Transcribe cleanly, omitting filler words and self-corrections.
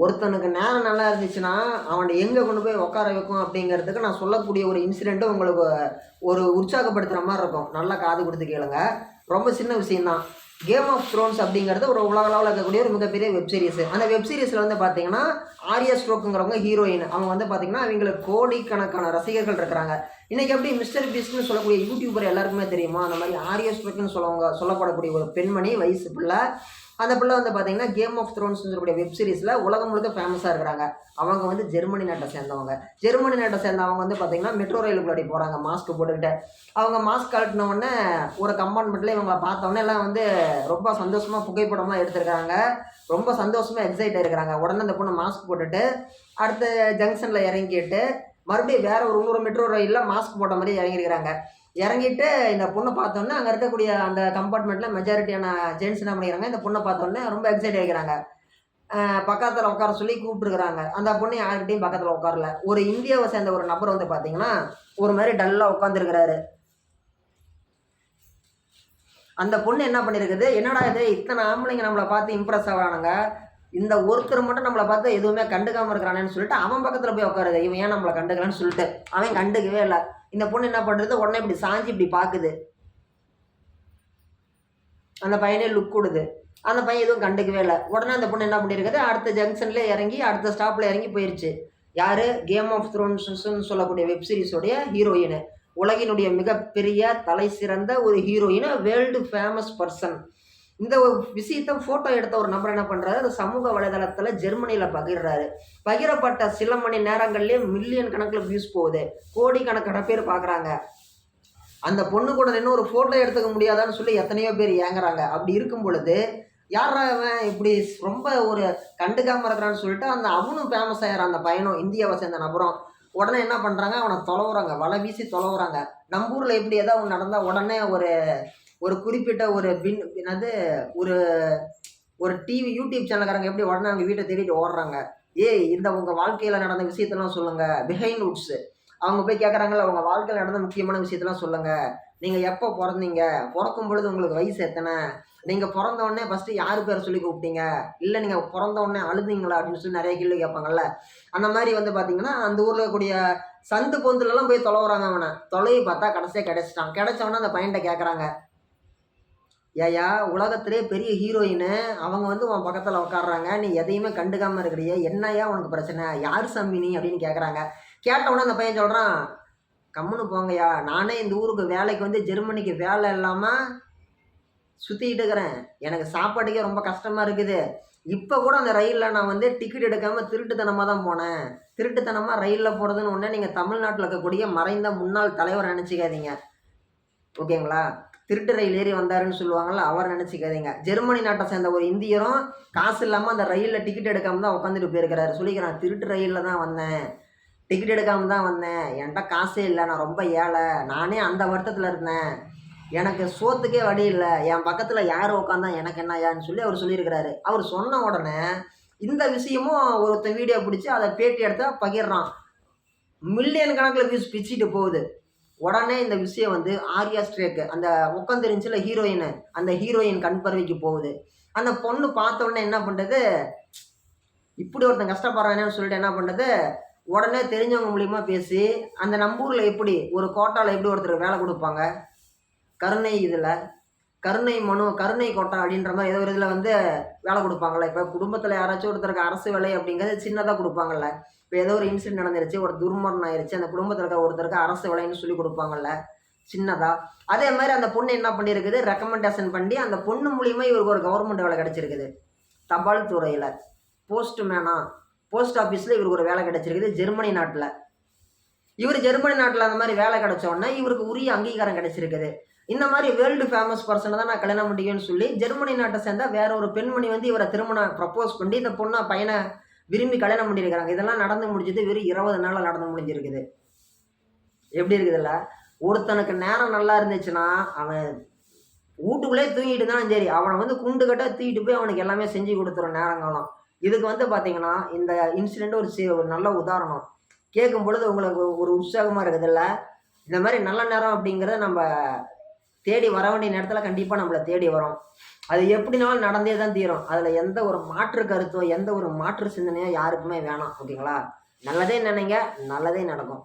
ஒருத்தனுக்கு நேரம் நல்லா இருந்துச்சுன்னா அவனை எங்கே கொண்டு போய் உட்கார வைக்கும் அப்படிங்கிறதுக்கு நான் சொல்லக்கூடிய ஒரு இன்சிடெண்ட்டும் உங்களுக்கு ஒரு உற்சாகப்படுத்துகிற மாதிரி இருக்கும். நல்லா காது கொடுத்து கேளுங்க. ரொம்ப சின்ன விஷயந்தான். கேம் ஆஃப் த்ரோன்ஸ் அப்படிங்கிறது ஒரு உலக அளவில் இருக்கக்கூடிய ஒரு மிகப்பெரிய வெப்சீரிஸ். அந்த வெப்சீரிஸில் வந்து பார்த்தீங்கன்னா ஆர்யா ஸ்ட்ரோக்குங்கிறவங்க ஹீரோயின். அவங்க வந்து பார்த்தீங்கன்னா அவங்களுக்கு கோடிக்கணக்கான ரசிகர்கள் இருக்கிறாங்க. இன்றைக்கி எப்படி மிஸ்டர் பீஸ்ட்னு சொல்லக்கூடிய யூடியூபர் எல்லாருக்குமே தெரியுமா, அந்த மாதிரி ஆர்யா ஸ்ட்ரோக்குன்னு சொல்லப்படக்கூடிய ஒரு பெண்மணி வயசு பிள்ளை. அந்த பிள்ளை வந்து பார்த்தீங்கன்னா கேம் ஆஃப் த்ரோன்ஸ் சொல்லக்கூடிய வெப்சீரிஸில் உலகம் முழுக்க ஃபேமஸாக இருக்கிறாங்க. அவங்க வந்து ஜெர்மனி நாட்டை சேர்ந்தவங்க. ஜெர்மனி நாட்டை சேர்ந்தவங்க வந்து பார்த்தீங்கன்னா மெட்ரோ ரயிலுக்குள்ளாடி போகிறாங்க மாஸ்க் போட்டுக்கிட்டு. அவங்க மாஸ்க் கழட்டினோடனே ஒரு கம்பார்ட்மெண்ட்டில் இவங்களை பார்த்தோன்னே எல்லாம் வந்து ரொம்ப சந்தோஷமாக புகைப்படமாக எடுத்துருக்காங்க. ரொம்ப சந்தோஷமாக எக்ஸைட் ஆகிருக்கிறாங்க. உடனே அந்த பொண்ணு மாஸ்க் போட்டுட்டு அடுத்த ஜங்ஷனில் இறங்கிட்டு மறுபடியும் வேறு ஒரு 100 மெட்ரோ ரயிலில் மாஸ்க் போட்ட மாதிரி இறங்கியிருக்கிறாங்க. இறங்கிட்டு இந்த பொண்ணை பார்த்தோன்னே அங்கே இருக்கக்கூடிய அந்த கம்பார்ட்மெண்ட்டில் மெஜாரிட்டியான ஜென்ட்ஸ் என்ன பண்ணிக்கிறாங்க, இந்த பொண்ணை பார்த்தோன்னே ரொம்ப எக்ஸைட் ஆகிக்கிறாங்க. பக்கத்தில் உட்கார சொல்லி கூப்பிட்டுருக்குறாங்க. அந்த பொண்ணு யார்கிட்டையும் பக்கத்தில் உட்காரல. ஒரு இந்தியாவை சேர்ந்த ஒரு நபர் வந்து பார்த்தீங்கன்னா ஒரு மாதிரி டல்லாக உட்காந்துருக்கிறாரு. அந்த பொண்ணு என்ன பண்ணியிருக்குது, என்னடா இது இத்தனை ஆம்பளைங்க நம்மளை பார்த்து இம்ப்ரெஸ் ஆகிறானுங்க, இந்த ஒருத்தர் மட்டும் நம்மளை பார்த்து எதுவுமே கண்டுக்காமல் இருக்கிறானேன்னு சொல்லிட்டு அவன் பக்கத்தில் போய் உட்காருது. இவன் ஏன் நம்மளை கண்டுக்கலான்னு சொல்லிட்டு அவன் கண்டுக்கவே இல்லை. இந்த பொண்ணு என்ன பண்ணுறது, உடனே இப்படி சாஞ்சி இப்படி பார்க்குது. அந்த பையனே லுக் கொடுது. அந்த பையன் எதுவும் கண்டுக்கவே இல்லை. உடனே அந்த பொண்ணு என்ன பண்ணியிருக்குது, அடுத்த ஜங்ஷன்லேயே இறங்கி அடுத்த ஸ்டாப்பில் இறங்கி போயிடுச்சு. யார், கேம் ஆஃப் த்ரோன்ஸ்ன்னு சொல்லக்கூடிய வெப்சீரிஸோடைய ஹீரோயின். உலகினுடைய மிகப்பெரிய தலை சிறந்த ஒரு ஹீரோயின், வேர்ல்டு ஃபேமஸ் பர்சன். இந்த விஷயத்தை ஃபோட்டோ எடுத்த ஒரு நபர் என்ன பண்ணுறாரு, அது சமூக வலைதளத்தில் ஜெர்மனியில் பகிர்றாரு. பகிரப்பட்ட சில மணி நேரங்கள்லேயே மில்லியன் கணக்கில் வியூஸ் போகுது. கோடிக்கணக்கான பேர் பார்க்குறாங்க. அந்த பொண்ணு கூட நின்று ஒரு ஃபோட்டோ எடுத்துக்க முடியாதான்னு சொல்லி எத்தனையோ பேர் ஏங்குறாங்க. அப்படி இருக்கும் பொழுது யாரா அவன் இப்படி ரொம்ப ஒரு கண்டுக்காமல் இருக்கிறான்னு சொல்லிட்டு அவனும் ஃபேமஸ் ஆகிறான். அந்த பையனும் இந்தியாவை சேர்ந்த நபரும் உடனே என்ன பண்ணுறாங்க, அவனை தொலைவுறாங்க, வலை வீசி தொலைவுறாங்க. நம்ம ஊரில் எப்படி ஏதாவது ஒன்று நடந்தால் உடனே ஒரு குறிப்பிட்ட ஒரு ஒரு ஒரு டிவி யூடியூப் சேனல்காரங்க எப்படி உடனே அவங்க வீட்டை தேடிட்டு ஓடுறாங்க. இந்த உங்கள் வாழ்க்கையில் நடந்த விஷயத்தெல்லாம் சொல்லுங்கள், பிஹைண்ட் வுட்ஸு. அவங்க போய் கேட்குறாங்கல்ல, உங்கள் வாழ்க்கையில் நடந்த முக்கியமான விஷயத்தெல்லாம் சொல்லுங்கள். நீங்கள் எப்போ பிறந்தீங்க, பிறக்கும் பொழுது உங்களுக்கு வயசு எத்தனை, நீங்கள் பிறந்தவுடனே ஃபஸ்ட்டு யார் பேரை சொல்லி கூப்பிட்டீங்க, இல்லை நீங்கள் பிறந்தவுடனே அழுதிங்களா அப்படின்னு சொல்லி நிறைய கேள்வி கேட்பாங்கல்ல. அந்த மாதிரி வந்து பார்த்தீங்கன்னா அந்த ஊரில் இருக்கக்கூடிய சந்து பொந்துலலாம் போய் தொலைவுறாங்க. அவனை தொலைவி பார்த்தா கடைசியாக கிடைச்சிட்டான். கிடைச்சவொடனே அந்த பையன்கிட்ட கேட்குறாங்க, ஏயா உலகத்திலே பெரிய ஹீரோயின்னு அவங்க வந்து உன் பக்கத்தில் உட்காடுறாங்க, நீ எதையுமே கண்டுக்காமல் இருக்கிறிய, என்னையா உனக்கு பிரச்சனை, யார் சாமி நீ அப்படின்னு கேட்குறாங்க. கேட்டவுடனே அந்த பையன் சொல்கிறான், கம்முன்னு போங்கய்யா, நானே இந்த ஊருக்கு வேலைக்கு வந்து ஜெர்மனிக்கு வேலை இல்லாமல் சுற்றிக்கிட்டு இருக்கிறேன், எனக்கு சாப்பாட்டுக்கே ரொம்ப கஷ்டமாக இருக்குது. இப்போ கூட அந்த ரயிலில் நான் வந்து டிக்கெட் எடுக்காமல் திருட்டுத்தனமாக தான் போனேன். திருட்டுத்தனமாக ரயிலில் போகிறதுன்னு ஒன்று நீங்கள் தமிழ்நாட்டில் இருக்கக்கூடிய மறைந்த முன்னாள் தலைவர் நினச்சிக்காதீங்க, ஓகேங்களா? திருட்டு ரயில் ஏறி வந்தாருன்னு சொல்லுவாங்கள்ல, அவர் நினச்சிக்காதீங்க. ஜெர்மனி நாட்டை சேர்ந்த ஒரு இந்தியரும் காசு இல்லாமல் அந்த ரயிலில் டிக்கெட் எடுக்காமல் தான் உட்காந்துட்டு போயிருக்கிறாரு. சொல்லிக்கிறான், திருட்டு ரயிலில் தான் வந்தேன், டிக்கெட் எடுக்காமல் தான் வந்தேன், என்கிட்ட காசே இல்லை, நான் ரொம்ப ஏழை, நானே அந்த வருத்தத்தில் இருந்தேன், எனக்கு சோத்துக்கே வழி இல்லை, என் பக்கத்தில் யார் உட்காந்தா எனக்கு என்னையான்னு சொல்லி அவர் சொல்லியிருக்கிறாரு. அவர் சொன்ன உடனே இந்த விஷயமும் ஒருத்தன் வீடியோ பிடிச்சி அதை பேட்டி எடுத்தால் பகிர்றான். மில்லியன் கணக்கில் வியூஸ் பிச்சுட்டு போகுது. உடனே இந்த விஷயம் வந்து ஆர்யா ஸ்ட்ரேக்கு அந்த உட்காந்துருந்துச்சுல ஹீரோயின், அந்த ஹீரோயின் கண் பார்வைக்கு போகுது. அந்த பொண்ணு பார்த்த உடனே என்ன பண்ணுறது, இப்படி ஒருத்தன் கஷ்டப்படுறானேன்னு சொல்லிட்டு என்ன பண்ணுறது, உடனே தெரிஞ்சவங்க மூலியமாக பேசி அந்த நம்பூரில் எப்படி ஒரு கோட்டாவில் எப்படி ஒருத்தருக்கு வேலை கொடுப்பாங்க, கருணை இதில் கருணை மனு கருணை கோட்டா அப்படின்ற மாதிரி ஏதோ ஒரு இதில் வந்து வேலை கொடுப்பாங்கள்ல. இப்போ குடும்பத்தில் யாராச்சும் ஒருத்தருக்கு அரசு வேலை அப்படிங்கிறது சின்னதாக கொடுப்பாங்கல்ல. இப்போ ஏதோ ஒரு இன்சிடென்ட் நடந்துருச்சு, ஒரு துர்மரணம் ஆயிடுச்சு, அந்த குடும்பத்தில் இருக்க ஒருத்தருக்கு அரசு வேலைன்னு சொல்லி கொடுப்பாங்கல்ல சின்னதாக. அதே மாதிரி அந்த பொண்ணு என்ன பண்ணியிருக்குது, ரெக்கமெண்டேஷன் பண்ணி அந்த பொண்ணு மூலிமா இவருக்கு ஒரு கவர்மெண்ட் வேலை கிடச்சிருக்குது. தபால் துறையில் போஸ்ட்மேனாக போஸ்ட் ஆஃபீஸில் இவருக்கு ஒரு வேலை கிடச்சிருக்குது ஜெர்மனி நாட்டில். இவர் ஜெர்மனி நாட்டில் அந்த மாதிரி வேலை கிடச்சோடனே இவருக்கு உரிய அங்கீகாரம் கிடச்சிருக்குது. இந்த மாதிரி வேர்ல்டு ஃபேமஸ் பர்சனை தான் நான் கல்யாணம் பண்ணிக்கணும்னு சொல்லி ஜெர்மனி நாட்டை சேர்ந்த வேற ஒரு பெண்மணி வந்து இவரை திருமணம் ப்ரப்போஸ் பண்ணி இந்த பொண்ணை பையனை விரும்பி கல்யாணம் பண்ணியிருக்கிறாங்க. இதெல்லாம் நடந்து முடிஞ்சது வெறும் 20 நாளில் நடந்து முடிஞ்சிருக்குது. எப்படி இருக்குதுல்ல, ஒருத்தனுக்கு நேரம் நல்லா இருந்துச்சுன்னா அவன் வீட்டுக்குள்ளே தூங்கிட்டு தான் சரி, அவனை வந்து குண்டு கட்டாக தூக்கிட்டு போய் அவனுக்கு எல்லாமே செஞ்சு கொடுத்துரும் நேரங்காலம். இதுக்கு வந்து பார்த்தீங்கன்னா இந்த இன்சிடெண்ட் ஒரு நல்ல உதாரணம். கேட்கும் பொழுது உங்களுக்கு ஒரு உற்சாகமாக இருக்குதுல்ல. இந்த மாதிரி நல்ல நேரம் அப்படிங்கிறத நம்ம தேடி வர வேண்டிய நேரத்தில் கண்டிப்பாக நம்மளை தேடி வரும். அது எப்படினாலும் நடந்தே தான் தீரும். அதில் எந்த ஒரு மாற்று கருத்தோ எந்த ஒரு மாற்று சிந்தனையோ யாருக்குமே வேணாம். ஓகேங்களா? நல்லதே நினைங்க, நல்லதே நடக்கும்.